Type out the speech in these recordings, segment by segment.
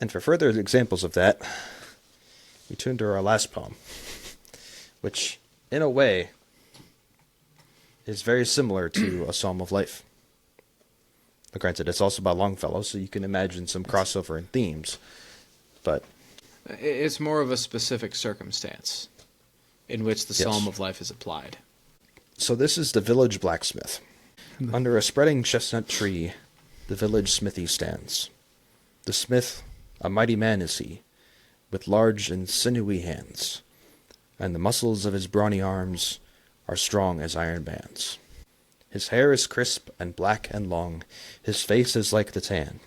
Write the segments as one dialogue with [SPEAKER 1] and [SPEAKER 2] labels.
[SPEAKER 1] And for further examples of that, we turn to our last poem, which, in a way, is very similar to A Psalm of Life. But granted, it's also by Longfellow, so you can imagine some crossover in themes. But
[SPEAKER 2] It's more of a specific circumstance in which the
[SPEAKER 1] yes.
[SPEAKER 2] Psalm of Life is applied.
[SPEAKER 1] So this is the village blacksmith. Under a spreading chestnut tree, the village smithy stands. The smith, a mighty man is he, with large and sinewy hands, and the muscles of his brawny arms are strong as iron bands. His hair is crisp and black and long, his face is like the tan.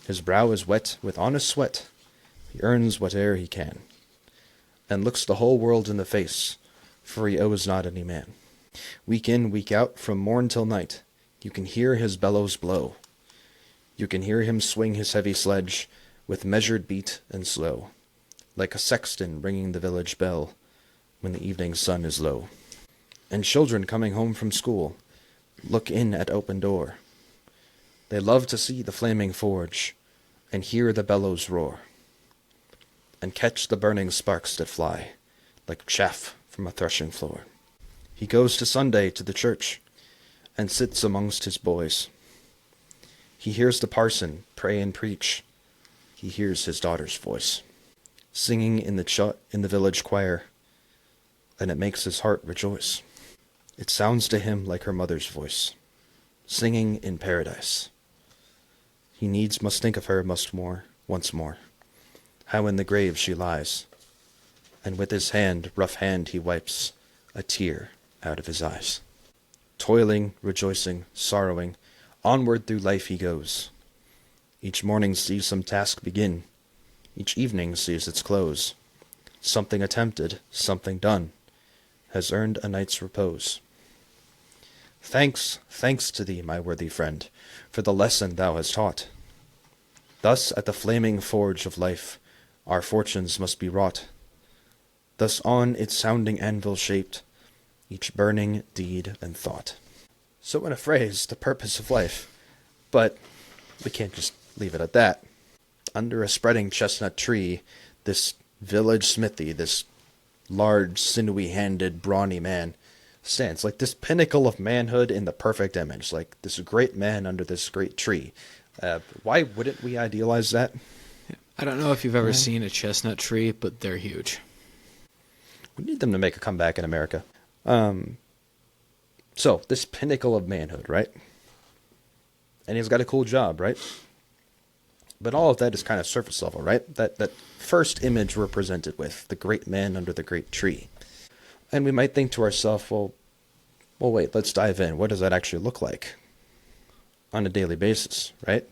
[SPEAKER 1] His brow is wet with honest sweat, he earns whate'er he can, and looks the whole world in the face, for he owes not any man. Week in, week out, from morn till night, you can hear his bellows blow. You can hear him swing his heavy sledge, with measured beat and slow, like a sexton ringing the village bell, when the evening sun is low. And children coming home from school look in at open door. They love to see the flaming forge, and hear the bellows roar, and catch the burning sparks that fly, like chaff from a threshing floor. He goes to Sunday to the church, and sits amongst his boys. He hears the parson pray and preach. He hears his daughter's voice, singing in the village choir, and it makes his heart rejoice. It sounds to him like her mother's voice, singing in paradise. He needs must think of her once more, how in the grave she lies, and with his rough hand, he wipes a tear out of his eyes. Toiling, rejoicing, sorrowing, onward through life he goes. Each morning sees some task begin, each evening sees its close. Something attempted, something done, has earned a night's repose. Thanks, thanks to thee, my worthy friend, for the lesson thou hast taught. Thus at the flaming forge of life our fortunes must be wrought. Thus on its sounding anvil shaped each burning deed and thought. So in a phrase, the purpose of life. But we can't just leave it at that. Under a spreading chestnut tree, this village smithy, this large, sinewy-handed, brawny man, stands like this pinnacle of manhood in the perfect image, like this great man under this great tree. Why wouldn't we idealize that?
[SPEAKER 2] I don't know if you've ever seen a chestnut tree, but they're huge.
[SPEAKER 1] We need them to make a comeback in America. So, this pinnacle of manhood, right? And he's got a cool job, right? But all of that is kind of surface level, right? That first image we're presented with, the great man under the great tree. And we might think to ourselves, well, wait, let's dive in. What does that actually look like on a daily basis, right?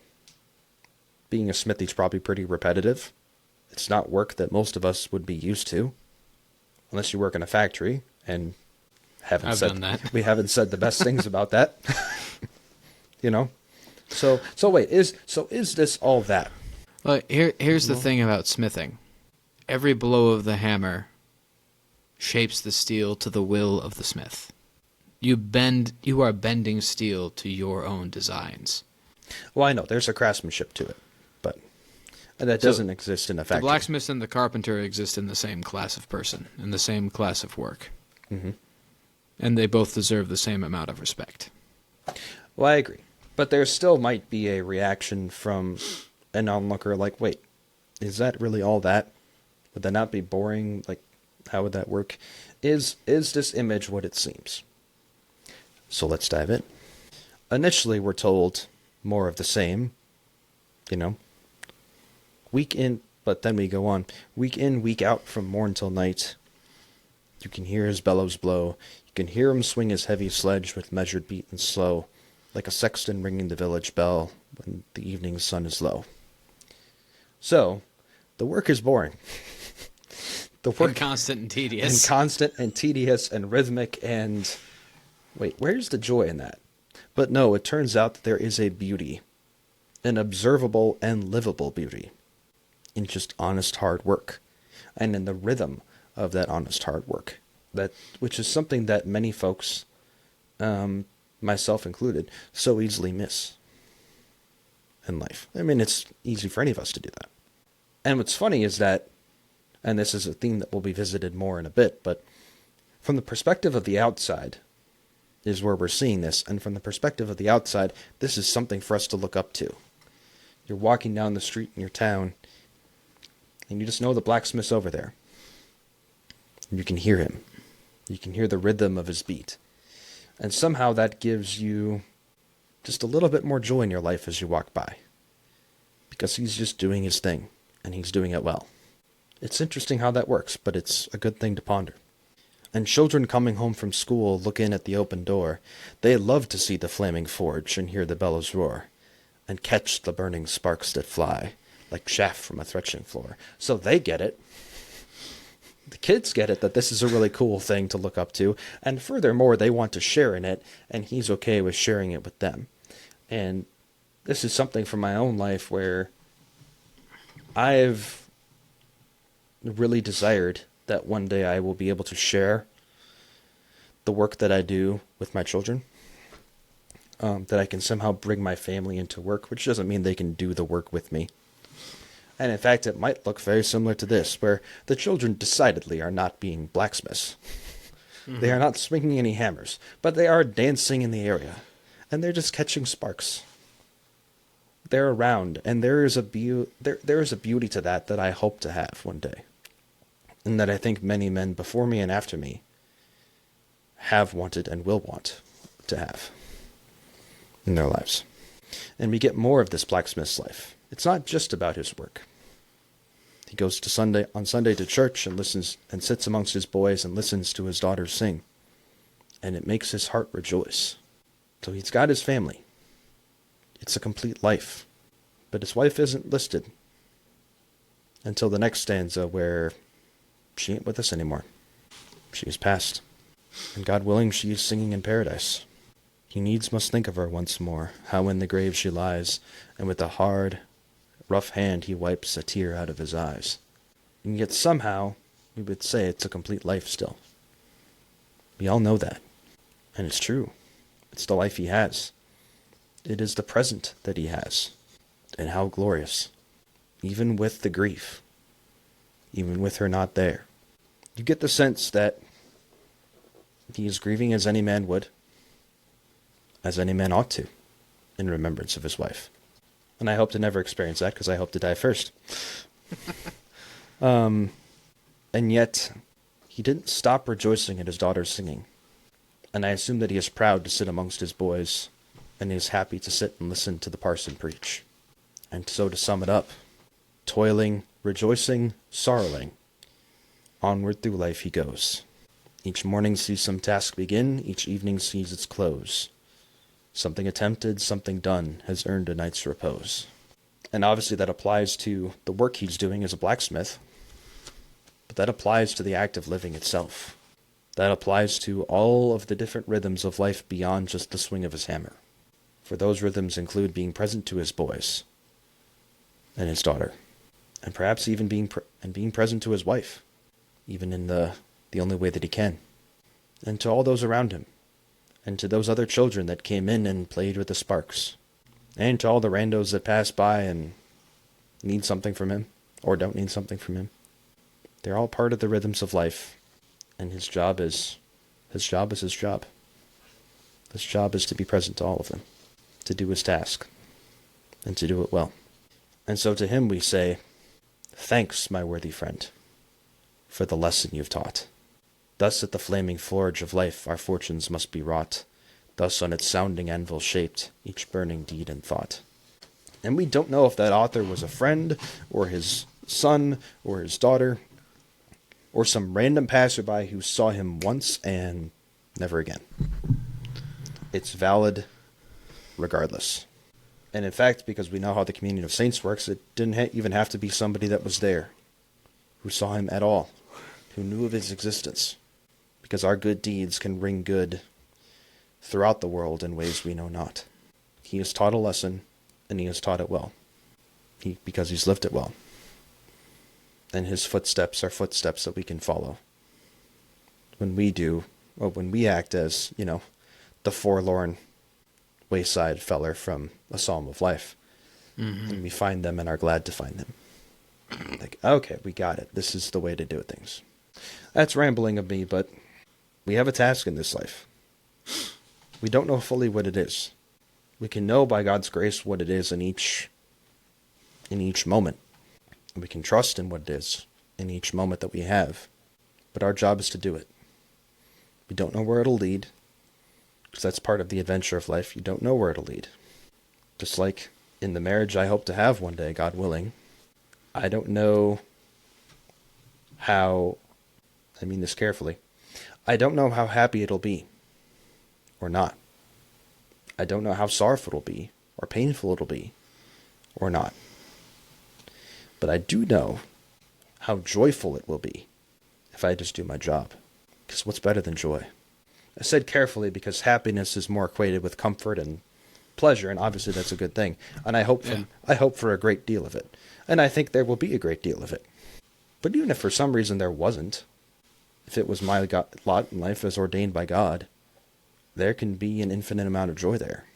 [SPEAKER 1] Being a smithy is probably pretty repetitive. It's not work that most of us would be used to, unless you work in a factory, and
[SPEAKER 2] done that.
[SPEAKER 1] We haven't said the best things about that. You know? So wait, is this all that?
[SPEAKER 2] Well, here's the thing about smithing. Every blow of the hammer shapes the steel to the will of the smith. You are bending steel to your own designs.
[SPEAKER 1] Well, I know there's a craftsmanship to it, but that doesn't exist in a factory.
[SPEAKER 2] The blacksmith and the carpenter exist in the same class of person, in the same class of work.
[SPEAKER 1] Mm-hmm.
[SPEAKER 2] And they both deserve the same amount of respect.
[SPEAKER 1] Well, I agree. But there still might be a reaction from an onlooker like, wait, is that really all that? Would that not be boring? Like, how would that work? Is this image what it seems? So let's dive in. Initially, we're told more of the same, week in, but then we go on. Week in, week out, from morn till night. You can hear his bellows blow. You can hear him swing his heavy sledge with measured beat and slow, like a sexton ringing the village bell when the evening sun is low. So, the work is boring. The work
[SPEAKER 2] And constant and tedious.
[SPEAKER 1] And constant and tedious and rhythmic and... Wait, where's the joy in that? But no, it turns out that there is a beauty, an observable and livable beauty, in just honest hard work, and in the rhythm of that honest hard work, which is something that many folks, myself included, so easily miss in life. I mean, it's easy for any of us to do that. And what's funny is that, and this is a theme that will be visited more in a bit, but from the perspective of the outside is where we're seeing this. And from the perspective of the outside, this is something for us to look up to. You're walking down the street in your town, and you just know the blacksmith's over there. And you can hear him. You can hear the rhythm of his beat. And somehow that gives you just a little bit more joy in your life as you walk by. Because he's just doing his thing, and he's doing it well. It's interesting how that works, but it's a good thing to ponder. And children coming home from school look in at the open door. They love to see the flaming forge and hear the bellows roar, and catch the burning sparks that fly, like chaff from a threshing floor. So they get it. The kids get it, that this is a really cool thing to look up to, and furthermore, they want to share in it, and he's okay with sharing it with them. And this is something from my own life where I've really desired that one day I will be able to share the work that I do with my children, that I can somehow bring my family into work, which doesn't mean they can do the work with me. And in fact, it might look very similar to this, where the children decidedly are not being blacksmiths. Mm-hmm. They are not swinging any hammers, but they are dancing in the area, and they're just catching sparks. They're around, and there is a beauty to that I hope to have one day, and that I think many men before me and after me have wanted and will want to have in their lives. And we get more of this blacksmith's life. It's not just about his work. He goes on Sunday to church and listens and sits amongst his boys and listens to his daughters sing, and it makes his heart rejoice. So he's got his family. It's a complete life. But his wife isn't listed until the next stanza, where she ain't with us anymore. She is passed. And God willing, she is singing in paradise. He needs must think of her once more, how in the grave she lies, and with a hard, rough hand he wipes a tear out of his eyes. And yet somehow we would say it's a complete life still. We all know that. And it's true. It's the life he has. It is the present that he has. And how glorious. Even with the grief. Even with her not there. You get the sense that he is grieving as any man would. As any man ought to. In remembrance of his wife. And I hope to never experience that, because I hope to die first. And yet, he didn't stop rejoicing at his daughter's singing. And I assume that he is proud to sit amongst his boys, and he is happy to sit and listen to the parson preach. And so to sum it up, toiling, rejoicing, sorrowing, onward through life he goes. Each morning sees some task begin, each evening sees its close. Something attempted, something done, has earned a night's repose. And obviously that applies to the work he's doing as a blacksmith, but that applies to the act of living itself. That applies to all of the different rhythms of life beyond just the swing of his hammer. For those rhythms include being present to his boys and his daughter, and perhaps even being present to his wife, even in the only way that he can, and to all those around him. And to those other children that came in and played with the sparks. And to all the randos that pass by and need something from him, or don't need something from him. They're all part of the rhythms of life. And his job is his job. His job is to be present to all of them. To do his task. And to do it well. And so to him we say, thanks, my worthy friend, for the lesson you've taught. Thus at the flaming forge of life our fortunes must be wrought. Thus on its sounding anvil shaped each burning deed and thought. And we don't know if that author was a friend, or his son, or his daughter, or some random passerby who saw him once and never again. It's valid regardless. And in fact, because we know how the communion of saints works, it didn't even have to be somebody that was there, who saw him at all, who knew of his existence. Because our good deeds can bring good throughout the world in ways we know not. He has taught a lesson, and he has taught it well. Because he's lived it well. And his footsteps are footsteps that we can follow. When we act as, the forlorn wayside feller from A Psalm of Life. Mm-hmm. And we find them and are glad to find them. Okay, we got it. This is the way to do things. That's rambling of me, but we have a task in this life. We don't know fully what it is. We can know by God's grace what it is in each moment. We can trust in what it is in each moment that we have. But our job is to do it. We don't know where it'll lead, because that's part of the adventure of life. You don't know where it'll lead. Just like in the marriage I hope to have one day, God willing, I don't know how, I mean this carefully, I don't know how happy it'll be, or not. I don't know how sorrowful it'll be, or painful it'll be, or not. But I do know how joyful it will be if I just do my job. Because what's better than joy? I said carefully because happiness is more equated with comfort and pleasure, and obviously that's a good thing. And I hope for a great deal of it. And I think there will be a great deal of it. But even if for some reason there wasn't, if it was my lot in life as ordained by God, there can be an infinite amount of joy there.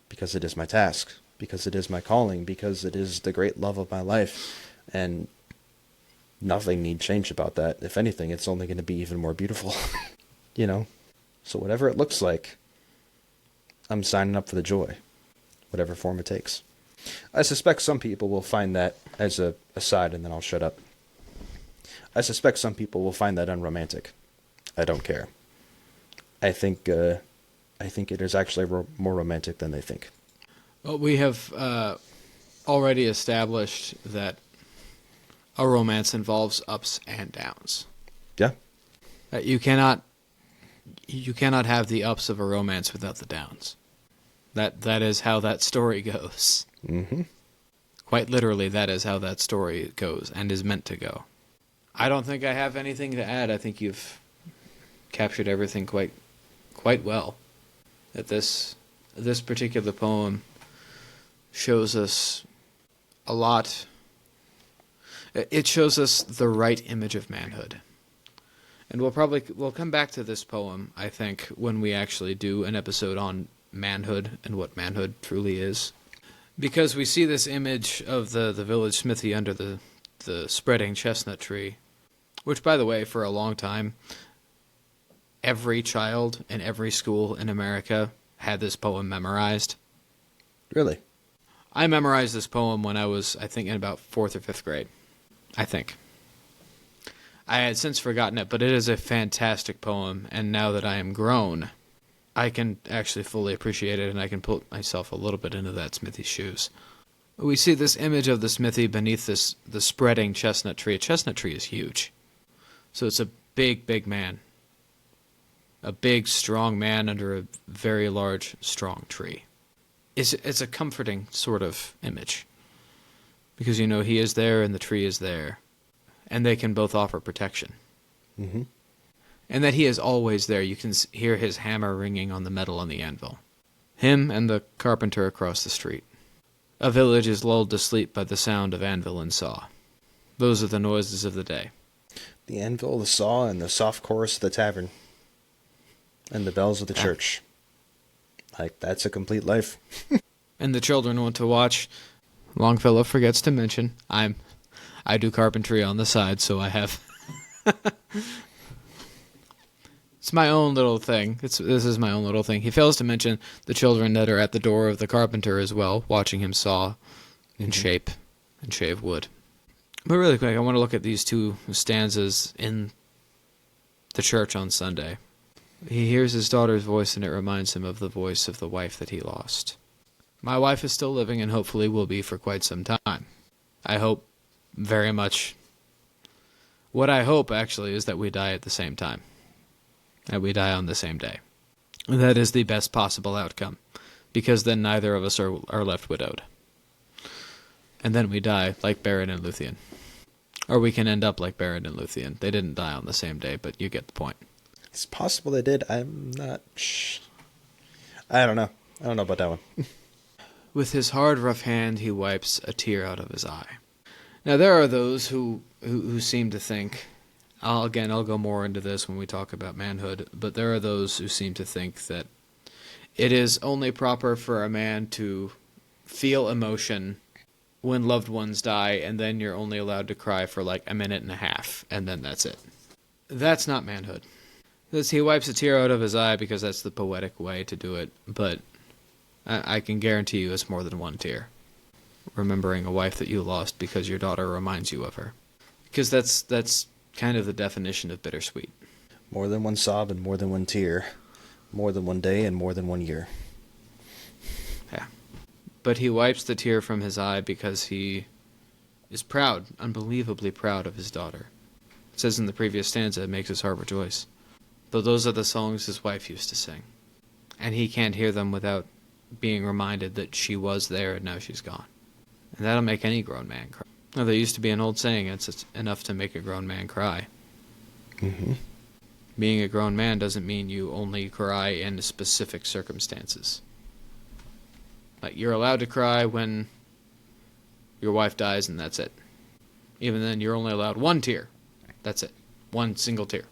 [SPEAKER 1] Because it is my task. Because it is my calling. Because it is the great love of my life. And nothing need change about that. If anything, it's only going to be even more beautiful. You know? So whatever it looks like, I'm signing up for the joy. Whatever form it takes. I suspect some people will find that as a aside, and then I'll shut up. I suspect some people will find that unromantic. I don't care. I think it is actually more romantic than they think.
[SPEAKER 2] Well, we have already established that a romance involves ups and downs.
[SPEAKER 1] Yeah.
[SPEAKER 2] You cannot have the ups of a romance without the downs. That is how that story goes.
[SPEAKER 1] Mm-hmm.
[SPEAKER 2] Quite literally, that is how that story goes and is meant to go. I don't think I have anything to add. I think you've captured everything quite well. That this particular poem shows us a lot. It shows us the right image of manhood. And we'll come back to this poem, I think, when we actually do an episode on manhood and what manhood truly is. Because we see this image of the village smithy under the spreading chestnut tree, which, by the way, for a long time, every child in every school in America had this poem memorized.
[SPEAKER 1] Really?
[SPEAKER 2] I memorized this poem when I was, I think, in about 4th or 5th grade. I think. I had since forgotten it, but it is a fantastic poem, and now that I am grown, I can actually fully appreciate it, and I can put myself a little bit into that smithy's shoes. We see this image of the smithy beneath the spreading chestnut tree. A chestnut tree is huge. So it's a big, big man. A big, strong man under a very large, strong tree. It's a comforting sort of image. Because, he is there and the tree is there. And they can both offer protection.
[SPEAKER 1] Mm-hmm.
[SPEAKER 2] And that he is always there. You can hear his hammer ringing on the metal on the anvil. Him and the carpenter across the street. A village is lulled to sleep by the sound of anvil and saw. Those are the noises of the day.
[SPEAKER 1] The anvil, the saw, and the soft chorus of the tavern. And the bells of the church. Like, that's a complete life.
[SPEAKER 2] And the children want to watch. Longfellow forgets to mention, I do carpentry on the side, so I have... It's my own little thing. This is my own little thing. He fails to mention the children that are at the door of the carpenter as well, watching him saw and shape and shave wood. But really quick, I want to look at these two stanzas in the church on Sunday. He hears his daughter's voice, and it reminds him of the voice of the wife that he lost. My wife is still living and hopefully will be for quite some time. I hope very much. What I hope, actually, is that we die at the same time. That we die on the same day. That is the best possible outcome, because then neither of us are left widowed. And then we die like Barrett and Luthien. Or we can end up like Barrett and Luthien. They didn't die on the same day, but you get the point.
[SPEAKER 1] It's possible they did. I'm not... I don't know. I don't know about that one.
[SPEAKER 2] With his hard, rough hand, he wipes a tear out of his eye. Now, there are those who seem to think... I'll go more into this when we talk about manhood, but there are those who seem to think that it is only proper for a man to feel emotion when loved ones die, and then you're only allowed to cry for like a minute and a half, and then that's it. That's not manhood. Because he wipes a tear out of his eye because that's the poetic way to do it, but I can guarantee you it's more than one tear. Remembering a wife that you lost because your daughter reminds you of her. Because that's kind of the definition of bittersweet.
[SPEAKER 1] More than one sob and more than one tear. More than one day and more than 1 year.
[SPEAKER 2] Yeah. But he wipes the tear from his eye because he is proud, unbelievably proud of his daughter. It says in the previous stanza, it makes his heart rejoice. But those are the songs his wife used to sing. And he can't hear them without being reminded that she was there and now she's gone. And that'll make any grown man cry. Well, there used to be an old saying, it's enough to make a grown man cry.
[SPEAKER 1] Mm-hmm.
[SPEAKER 2] Being a grown man doesn't mean you only cry in specific circumstances. Like, you're allowed to cry when your wife dies and that's it. Even then, you're only allowed one tear. That's it. One single tear.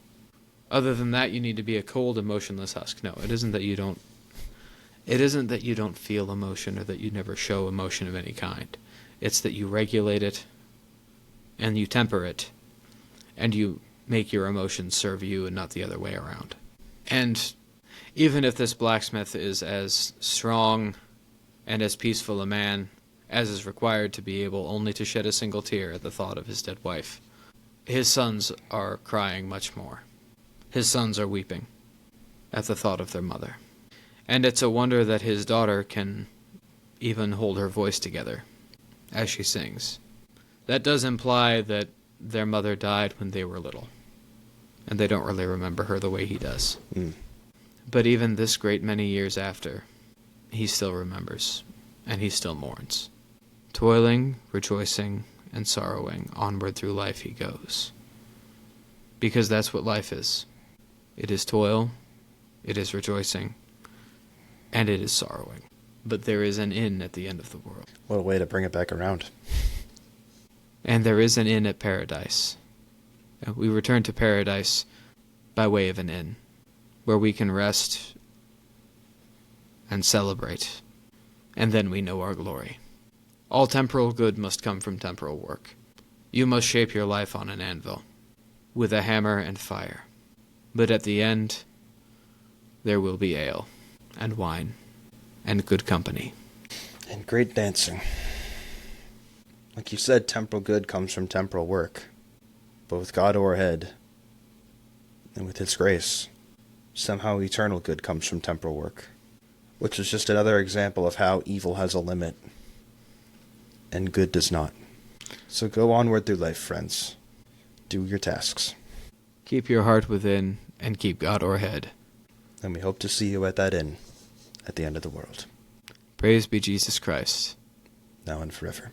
[SPEAKER 2] Other than that, you need to be a cold, emotionless husk. No, it isn't that you don't feel emotion or that you never show emotion of any kind. It's that you regulate it and you temper it and you make your emotions serve you and not the other way around. And even if this blacksmith is as strong and as peaceful a man as is required to be able only to shed a single tear at the thought of his dead wife, his sons are crying much more. His sons are weeping at the thought of their mother. And it's a wonder that his daughter can even hold her voice together as she sings. That does imply that their mother died when they were little, and they don't really remember her the way he does.
[SPEAKER 1] Mm.
[SPEAKER 2] But even this great many years after, he still remembers, and he still mourns. Toiling, rejoicing, and sorrowing, onward through life he goes. Because that's what life is. It is toil, it is rejoicing, and it is sorrowing. But there is an inn at the end of the world.
[SPEAKER 1] What a way to bring it back around.
[SPEAKER 2] And there is an inn at paradise. We return to paradise by way of an inn, where we can rest and celebrate, and then we know our glory. All temporal good must come from temporal work. You must shape your life on an anvil, with a hammer and fire. But at the end, there will be ale, and wine, and good company.
[SPEAKER 1] And great dancing. Like you said, temporal good comes from temporal work. But with God o'erhead, and with His grace, somehow eternal good comes from temporal work. Which is just another example of how evil has a limit, and good does not. So go onward through life, friends. Do your tasks.
[SPEAKER 2] Keep your heart within, and keep God o'erhead.
[SPEAKER 1] And we hope to see you at that inn, at the end of the world.
[SPEAKER 2] Praise be Jesus Christ.
[SPEAKER 1] Now and forever.